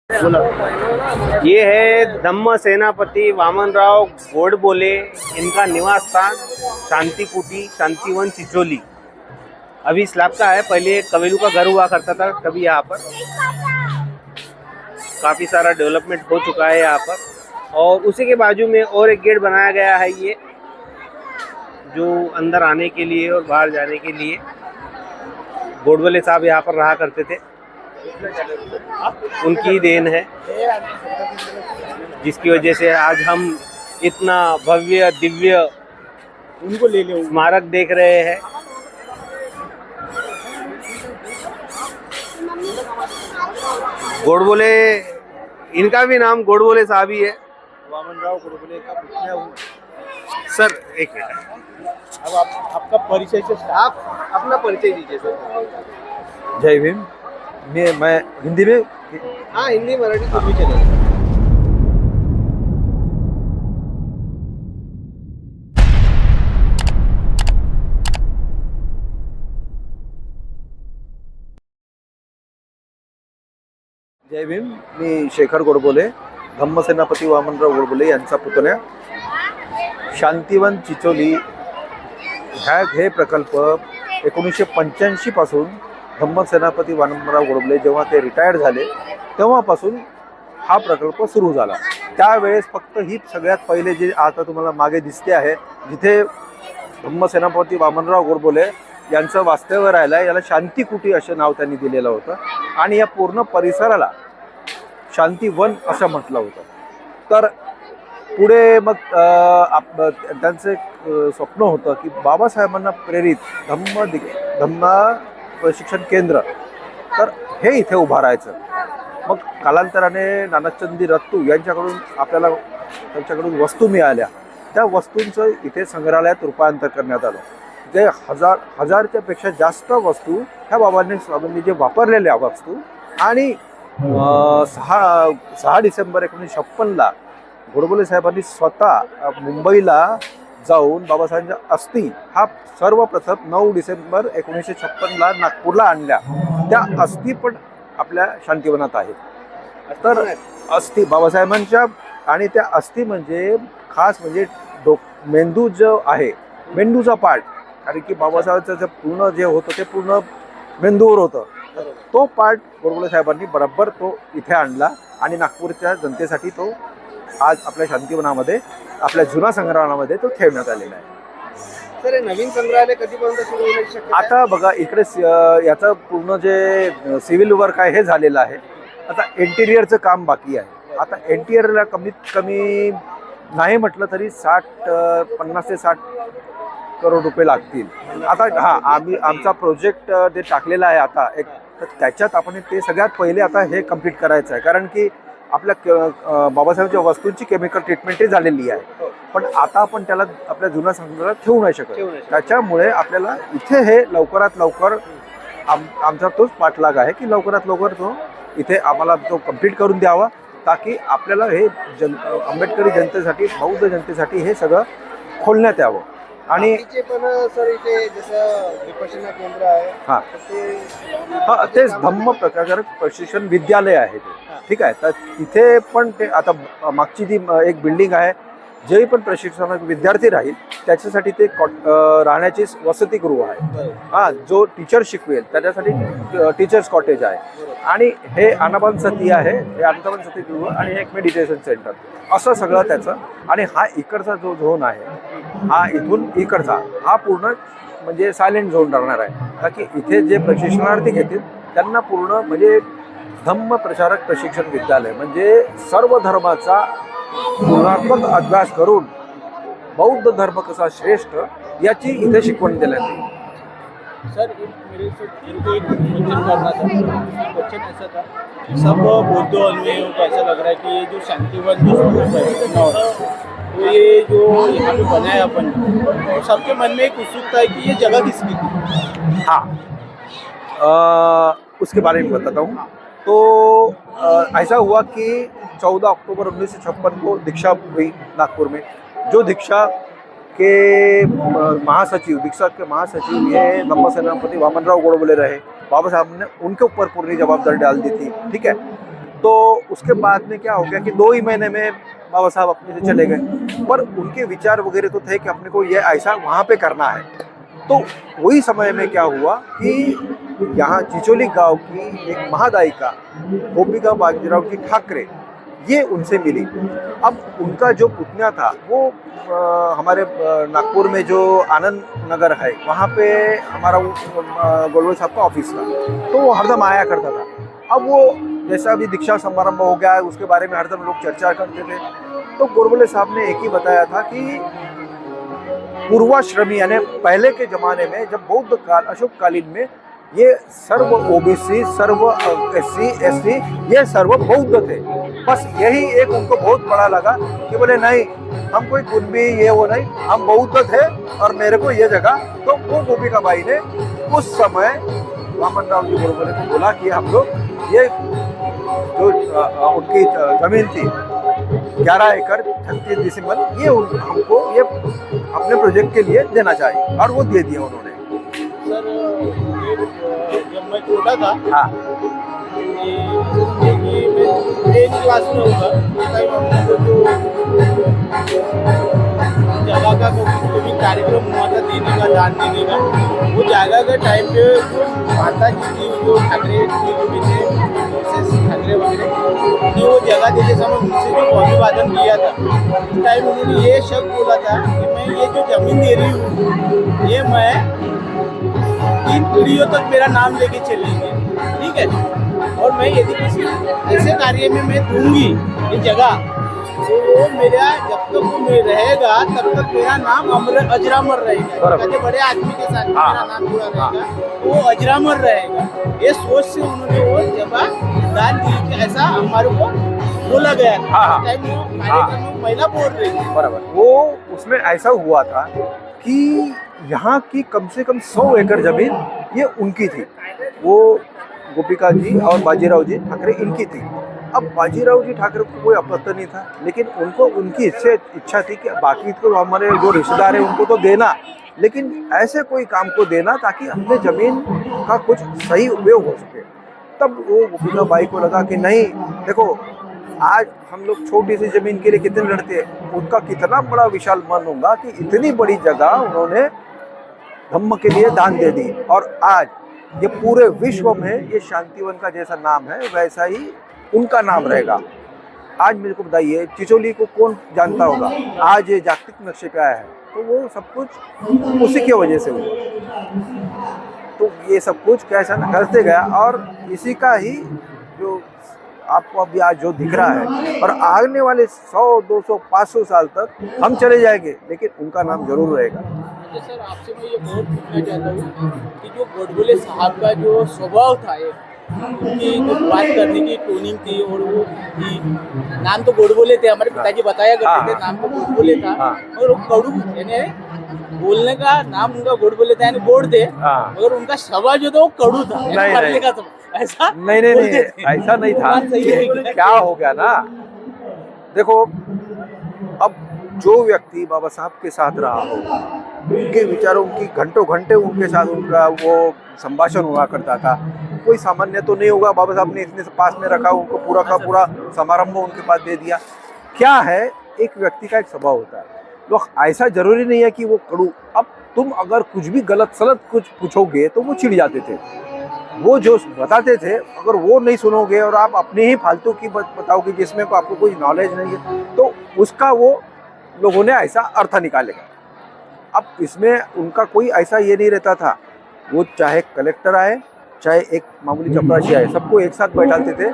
बोला। ये है धम्म सेनापति वामनराव गोडबोले, इनका निवास स्थान शांति कुटी शांतिवन चिचोली। अभी स्लैब का है, पहले कवेलू का घर हुआ करता था कभी यहाँ पर। काफ़ी सारा डेवलपमेंट हो चुका है यहाँ पर, और उसी के बाजू में और एक गेट बनाया गया है, ये जो अंदर आने के लिए और बाहर जाने के लिए। गोडबोले साहब यहाँ पर रहा करते थे, उनकी देन है, जिसकी वजह से आज हम इतना भव्य दिव्य उनको ले ले स्मारक देख रहे हैं। गोडबोले, इनका भी नाम गोडबोले साहब ही है। वामनराव गोडबोले का पुतला हूँ। सर एक मिनट, अब आपका परिचय से आप अपना परिचय दीजिए सर। जय भीम। मैं हिंदी में, हाँ हिंदी मराठी कुछ भी चलेगा। जय भीम। मी शेखर गोडबोले, धम्मसेनापती वामनराव गोडबोले यांचा पुतण्या। शांतिवन चिचोली हे प्रकल्प 1985 पासून धम्मसेनापती वामनराव गोडबोले जेव्हा ते रिटायर्ड झाले तेव्हापासून हा प्रकल्प सुरू झाला। त्यावेळेस फक्त ही सगळ्यात पहिले जे आता तुम्हाला मागे दिसते आहे, जिथे धम्मसेनापती वामनराव गोडबोले यांचं वास्तव्य राहिलं आहे, याला शांती कुटी असे नाव त्यांनी दिलेलं होतं आणि या पूर्ण परिसराला शांतिवन असं म्हटलं होतं। तर पुढे मग त्यांचं स्वप्न होतं की बाबासाहेबांना प्रेरित धम्म प्रशिक्षण केंद्र, तर हे इथे उभारायचं। मग कालांतराने नानाचंदी रत्तू यांच्याकडून आपल्याला त्यांच्याकडून वस्तू मिळाल्या, त्या वस्तूंचं इथे संग्रहालयात रूपांतर करण्यात आलं। जे हजारच्या पेक्षा जास्त वस्तू ह्या स्वामींनी जे वापरलेल्या वस्तू, आणि 6 डिसेंबर 1956ला गोडबोले साहेबांनी स्वतः मुंबईला जाऊन बाबासाहेबांच्या अस्थी हा सर्वप्रथम 9 डिसेंबर 1956ला नागपूरला आणल्या। त्या अस्थी पण आपल्या शांतिवनात आहेत। तर अस्थी बाबासाहेबांच्या, आणि त्या अस्थी म्हणजे खास म्हणजे मेंदू जो आहे, मेंदूचा पार्ट, कारण की बाबासाहेबांचं जे पूर्ण जे होतं ते पूर्ण मेंदूवर होतं, तो पार्ट गोडबोले साहेबांनी बरोबर तो इथे आणला आणि नागपूरच्या जनतेसाठी तो आज आपल्या शांतिवनामध्ये, आपल्या जुना संग्रहालयामध्ये तो ठेवण्यात आलेला आहे। सर हे नवीन संग्रहालय कधीपर्यंत सुरू होण्याची शक्यता आहे? आता बघा इकडे याचं पूर्ण जे सिव्हिल वर्क आहे हे झालेलं आहे, आता इंटिरियरचं काम बाकी आहे। आता इंटिरियरला कमीत कमी नाही म्हटलं तरी 50 ते 60 करोड रुपये लागतील। आता आमचा प्रोजेक्ट जे टाकलेला आहे आता एक, तर त्याच्यात आपण ते सगळ्यात पहिले आता हे कंप्लीट करायचं आहे, कारण की आपल्या बाबासाहेबांच्या वस्तूंची केमिकल ट्रीटमेंटही झालेली आहे, पण आता आपण त्याला आपल्या जुन्या संग्रहालयात ठेवू नाही शकत। त्याच्यामुळे आपल्याला इथे हे लवकरात लवकर आमचा तोच पाठलाग आहे की लवकरात लवकर तो इथे आम्हाला तो कंप्लीट करून द्यावा, ताकी आपल्याला हे आंबेडकरी जनतेसाठी, बौद्ध जनतेसाठी हे सगळं खोलण्यात यावं। आणि पण सर इथे जसं विपश्यना केंद्र आहे, हा तेच धम्म प्रशिक्षण विद्यालय आहे ते, ठीक आहे। तर तिथे पण ते आता मागची जी एक बिल्डिंग आहे, जे पण प्रशिक्षण विद्यार्थी राहील त्याच्यासाठी ते राहण्याची वसतिगृह आहे, हा जो टीचर शिकवेल त्याच्यासाठी टीचर्स कॉटेज आहे, आणि हे अनाबान सती आहे, हे अनाबान सतीगृह, आणि एक मेडिटेशन सेंटर, असं सगळं त्याचं। आणि हा इकडचा जो झोन आहे, हा इथून इकडचा हा पूर्ण म्हणजे सायलेंट झोन राहणार आहे, ताकी इथे जे प्रशिक्षणार्थी घेतील त्यांना पूर्ण म्हणजे धम्म प्रचारक प्रशिक्षण विद्यालय, म्हणजे सर्व धर्माचा गुणात्मक अभ्यास करून बौद्ध धर्म कसा श्रेष्ठ याची इथे शिकवण देण्यात येईल। सर मेरे से इनको एक क्वेश्चन करना था। क्वेश्चन ऐसा था कि सब बौद्ध अनुयायियों को ऐसा लग रहा है कि ये जो शांतिवन जो स्तूप है, तो ये जो यहाँ पे बनाया अपन, तो सबके मन में एक उत्सुकता है कि ये जगह किसकी थी। हाँ, उसके बारे में बताता हूँ। तो ऐसा हुआ कि 14 अक्टूबर 1956 को दीक्षा हुई नागपुर में। जो दीक्षा के महासचिव ये धम्म सेनापति वामनराव गोडबोले रहे। बाबा साहब ने उनके ऊपर पूरी जवाबदारी डाल दी थी, ठीक है। तो उसके बाद में क्या हो गया कि 2 ही महीने में बाबा साहब अपने से चले गए, पर उनके विचार वगैरह तो थे कि अपने को ये ऐसा वहाँ पे करना है। तो वही समय में क्या हुआ कि यहाँ चिचोली गांव की एक महादायिका गोपिका बाजीराव जी ठाकरे, ये उनसे मिली। अब उनका जो पुतन्या था वो हमारे नागपुर में जो आनंद नगर है वहाँ पे हमारा गोलवे साहब का ऑफिस था, तो वो हरदम आया करता था। अब वो जैसा भी दीक्षा समारंभ हो गया उसके बारे में हरदम लोग चर्चा करते थे। तो गोडबोले साहब ने एक ही बताया था कि पूर्वाश्रमी यानी पहले के जमाने में जब बौद्ध काल अशोक कालीन में ये सर्व ओबीसी, सर्व एससी, एसटी, ये सर्व बौद्ध थे। बस यही एक उनको बहुत बड़ा लगा कि बोले नहीं, हम कोई कुनबी ये वो नहीं, हम बौद्ध थे और मेरे को ये जगह। तो वो गोपिका बाई ने उस समय वामन राव जी गोडबोले को बोला कि हम लोग ये जो उनकी जमीन थी 11 एकड़ 36 डिसिमल, ये हमको ये अपने प्रोजेक्ट के लिए देना चाहिए, और वो दे दिया उन्होंने। सर जब मैं छोटा था, हाँ, मैं 10th क्लास में होगा, जगह का कोई भी कार्यक्रम हुआ था देने का, दान देने का, वो जगह के टाइम पे जो माता जी थी, जो ठाकरे थी, जो बेटे ठाकरे वगैरह ने वो जगह देते समय उनसे जो अभिवादन किया था, उस टाइम उन्होंने ये शब्द बोला था कि मैं ये जो जमीन दे रही हूँ ये मैं 3 पीढ़ियों तक मेरा नाम लेके चलेंगे, ठीक है। और मैं यदि किसी ऐसे कार्य में मैं दूंगी ये जगह, तो वो मेरा जब तक वो रहेगा तब तक मेरा नाम अजरामर रहेगा। कहते बड़े आदमी के साथ मेरा नाम जुड़ा रहेगा, तो वो अजरामर रहेगा। ये सोच से उन्होंने वो जगह दान दी कि ऐसा हमारे को बोला गया था। टाइम वो कार्यक्रम में महिला बोल रही थी, बराबर। वो उसमें ऐसा हुआ था कि यहाँ की कम से कम 100 एकड़ जमीन ये उनकी थी, वो गोपिका जी और बाजीराव जी ठाकरे इनकी थी। अब बाजीराव जी ठाकरे को कोई आपत्ति नहीं था, लेकिन उनको उनकी इच्छा थी कि बाकी तो हमारे जो रिश्तेदार हैं उनको तो देना, लेकिन ऐसे कोई काम को देना ताकि अपने ज़मीन का कुछ सही उपयोग हो सके। तब वो गोपिका बाई को लगा कि नहीं, देखो आज हम लोग छोटी सी ज़मीन के लिए कितने लड़ते हैं, उनका कितना बड़ा विशाल मन होगा कि इतनी बड़ी जगह उन्होंने धम्म के लिए दान दे दी। और आज ये पूरे विश्व में ये शांतिवन का जैसा नाम है वैसा ही उनका नाम रहेगा। आज मेरे को बताइए चिचोली को कौन जानता होगा, आज ये जागतिक नक्शे पे आया है, तो वो सब कुछ उसी की वजह से हुआ। तो ये सब कुछ कैसा न करते गया, और इसी का ही जो आपको अभी आज जो दिख रहा है, और आने वाले 100, 200, 500 साल तक हम चले जाएंगे, लेकिन उनका नाम जरूर रहेगा। सर आपसे मैं ये बहुत पूछना चाहता हूँ कि जो गोडबोले साहब का जो स्वभाव था, उनकी जो बात करने की टोनिंग थी, और वो नाम तो गोडबोले थे, हमारे पिताजी बताया करते थे, नाम तो गोडबोले था, मगर वो कड़ू यानी बोलने का नाम उनका गोडबोले था यानी गोड थे, मगर उनका स्वभाव जो था वो कड़ू था। ऐसा नहीं, ऐसा नहीं था। क्या हो गया ना, देखो अब जो व्यक्ति बाबा साहब के साथ रहा हो, उनके विचारों की घंटों घंटे उनके साथ उनका वो संभाषण हुआ करता था। कोई सामान्य तो नहीं होगा, बाबा साहब ने इतने पास में रखा, उनको पूरा का पूरा समारंभ उनके पास दे दिया। क्या है, एक व्यक्ति का एक स्वभाव होता है, तो ऐसा जरूरी नहीं है कि वो कड़ू। अब तुम अगर कुछ भी गलत सलत कुछ पूछोगे तो वो चिढ़ जाते थे। वो जो बताते थे अगर वो नहीं सुनोगे और आप अपने ही फालतू की बताओगे जिसमें आपको कोई नॉलेज नहीं है, तो उसका वो लोगों ने ऐसा अर्थ निकालेगा। अब इसमें उनका कोई ऐसा ये नहीं रहता था, वो चाहे कलेक्टर आए चाहे एक मामूली चपरासी आए, सबको एक साथ बैठाते थे।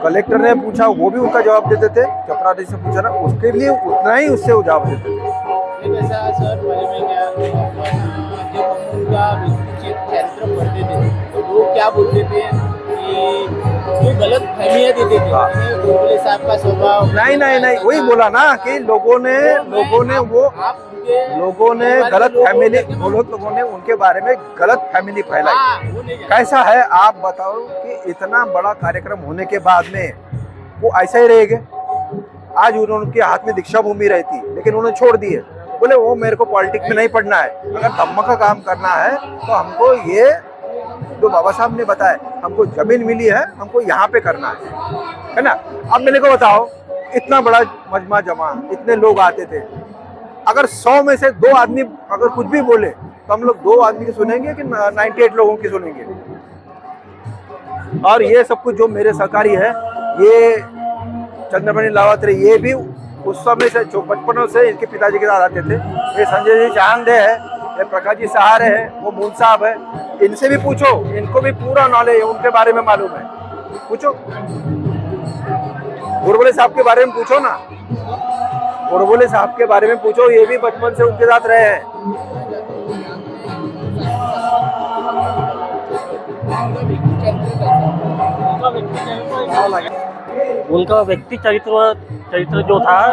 कलेक्टर ने पूछा वो भी उनका जवाब देते थे, चपरासी से पूछा ना उसके लिए उतना ही उससे वो जवाब देते थे। सर जब हम उनका चरित्र पढ़ते थे तो लोग क्या बोलते थे कि जो गलत फहमियाँ देते थे गोडबोले साहब का स्वभाव। नहीं, वही बोला ना कि लोगों ने गलत फैमिली, लोगों ने उनके बारे में गलत फैमिली फैलाई। कैसा है आप बताओ कि इतना बड़ा कार्यक्रम होने के बाद में वो ऐसा ही रहेंगे। आज उनके हाथ में दीक्षा भूमि रहती, लेकिन उन्होंने छोड़ दी है। बोले वो मेरे को पॉलिटिक्स में नहीं पढ़ना है, अगर धम्म का काम करना है तो हमको ये जो बाबा साहब ने बताया, हमको जमीन मिली है, हमको यहाँ पे करना है ना। अब मेरे को बताओ, इतना बड़ा मजमा जमा, इतने लोग आते थे, अगर 100 में से 2 आदमी अगर कुछ भी बोले तो हम लोग 2 आदमी की सुनेंगे कि 98 लोगों की सुनेंगे। और ये सब कुछ जो मेरे सहकारी है, ये चंद्रमणि लावात्रे, ये भी उस समय से जो बचपनों से इनके पिताजी के साथ आते थे। ये संजय जी चांदे है, ये प्रकाश जी सहारे है, वो मून साहब है, इनसे भी पूछो, इनको भी पूरा नॉलेज है, उनके बारे में मालूम है, पूछो। गोडबोले साहब के बारे में पूछो ना, गोडबोले साहब के बारे में पूछो, ये भी बचपन से उनके साथ रहे हैं। उनका व्यक्ति चरित्र जो था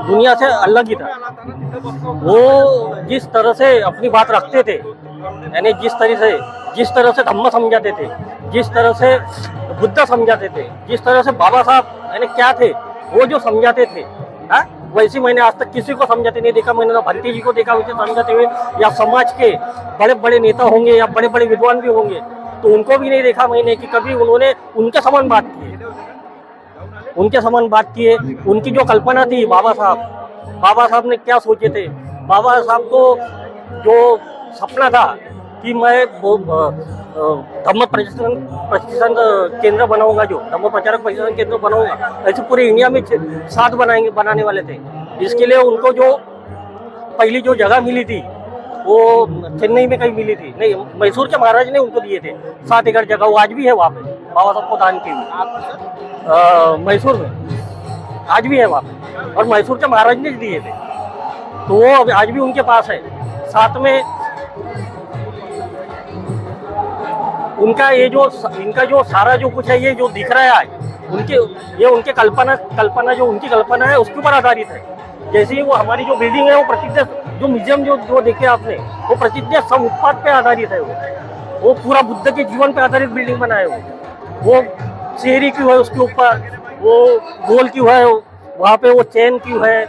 दुनिया से अलग ही था। वो जिस तरह से अपनी बात रखते थे, यानी जिस तरह से धम्म समझाते थे, जिस तरह से बुद्ध समझाते थे, जिस तरह से बाबा साहब यानी क्या थे वो जो समझाते थे, वैसे मैंने आज तक किसी को समझाते नहीं देखा। मैंने ना भंते जी को देखा वैसे समझाते हुए, या समाज के बड़े बड़े नेता होंगे या बड़े बड़े विद्वान भी होंगे तो उनको भी नहीं देखा मैंने कि कभी उन्होंने उनके समान बात की, उनके समान बात किए। उनकी जो कल्पना थी, बाबा साहब ने क्या सोचे थे, बाबा साहब को जो सपना था कि मैं धम्म प्रशिक्षण केंद्र बनाऊंगा, जो धम्म प्रचारक प्रशिक्षण केंद्र बनाऊंगा, ऐसे पूरे इंडिया में 7 बनाने वाले थे। इसके लिए उनको जो पहली जो जगह मिली थी वो चेन्नई में कहीं मिली थी, नहीं मैसूर के महाराज ने उनको दिए थे 7 एकड़ जगह, वो आज भी है वहाँ पे, बाबा साहब को दान की हुई मैसूर में आज भी है वहाँ पे, और मैसूर के महाराज ने दिए थे, तो वो आज भी उनके पास है। साथ में इनका जो सारा जो कुछ है, ये जो दिख रहा है आज, उनके कल्पना जो उनकी कल्पना है उसके ऊपर आधारित है। जैसे वो हमारी जो बिल्डिंग है, वो प्रतिज्ञा जो म्यूजियम जो देखे आपने, वो प्रतिज्ञा समुत्पाद पे आधारित है। वो पूरा बुद्ध के जीवन पे आधारित बिल्डिंग बना है। वो शेरी क्यों है उसके ऊपर, वो गोल क्यों है, वहाँ पे वो चैन क्यों है,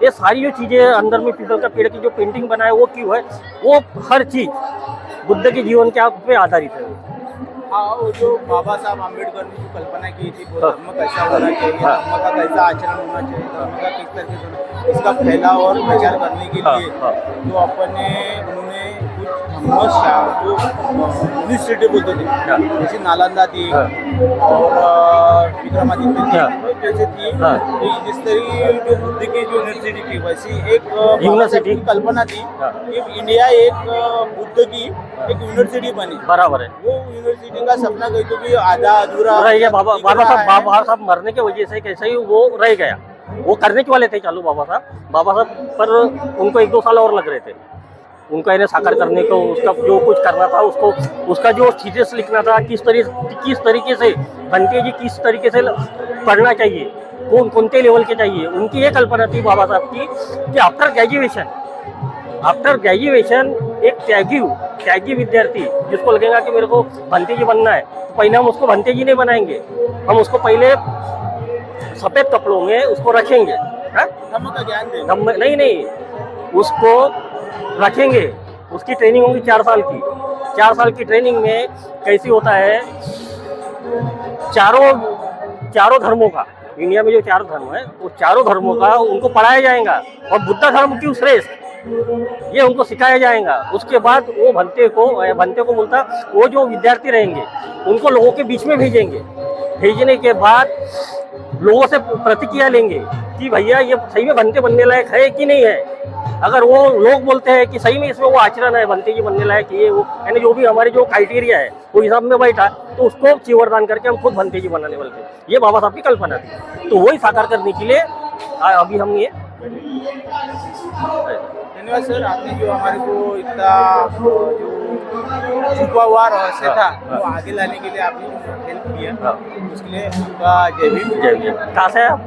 ये सारी जो चीजें अंदर में पीपल का पेड़ की जो पेंटिंग बना है वो क्यों है, वो हर चीज बुद्ध के जीवन के पे आधारित है। वो जो बाबा साहब आम्बेडकर ने जो कल्पना की थी, वो धर्म कैसा होना चाहिए, धर्म का कैसा आचरण होना चाहिए, धर्म का किस तरीके से इसका फैलाव और प्रचार करने के लिए जो उन्होंने कुछ धम्म जो यूनिवर्सिटी बोलते थे, जैसे नालंदा थी और विक्रमादित्य थी, जैसे थी, तो जिस तरीके जो बुद्ध की जो यूनिवर्सिटी थी, वैसी एक यूनिवर्सिटी कल्पना थी कि इंडिया एक बुद्ध की एक यूनिवर्सिटी बनी। बराबर है। वो यूनिवर्सिटी का सपना कही तो कि आधा अधूरा रह गया। बाबा साहब मरने की वजह से कैसे ही वो रह गया। वो करने के वाले थे चालू बाबा साहब, पर उनको 1-2 साल और लग रहे थे उनका इन्हें साकार करने को। उसका जो कुछ करना था, उसका जो थीसिस लिखना था, किस तरीके से भंते जी किस तरीके से पढ़ना चाहिए, कौन-से लेवल के चाहिए, उनकी ये कल्पना थी बाबा साहब की कि आफ्टर ग्रेजुएशन एक त्यागी विद्यार्थी जिसको लगेगा कि मेरे को भंते जी बनना है, तो पहले हम उसको भंते जी नहीं बनाएंगे, हम उसको पहले सफेद कपड़ों में उसको रखेंगे, धम्म का ज्ञान देंगे। नहीं, उसको रखेंगे। उसकी ट्रेनिंग होगी 4 साल की। 4 साल की ट्रेनिंग में कैसी होता है, चारों धर्मों का, इंडिया में जो 4 धर्म है वो 4 धर्मों का उनको पढ़ाया जाएगा, और बुद्ध धर्म क्यों श्रेष्ठ ये उनको सिखाया जाएगा। उसके बाद वो भंते को बोलता, वो जो विद्यार्थी रहेंगे उनको लोगों के बीच में भेजने के बाद लोगों से प्रतिक्रिया लेंगे कि भैया ये सही में भंते बनने लायक है कि नहीं है। अगर वो लोग बोलते हैं कि सही में इसमें वो आचरण है, भंते जी बनने लायक, ये वो यानी जो भी हमारे जो क्राइटेरिया है वो हिसाब में बैठा, तो उसको चीवरदान करके हम खुद भंते जी बनाने वाले थे। ये बाबा साहब की कल्पना थी, तो वही साकार करने के लिए अभी हम ये। धन्यवाद सर, आपने जो हमारे को इतना जो छुपा हुआ रहस्य था वो आगे लाने के लिए आपने जो हेल्प किया, उसके लिए आपका जय भीम। कहाँ से है आप?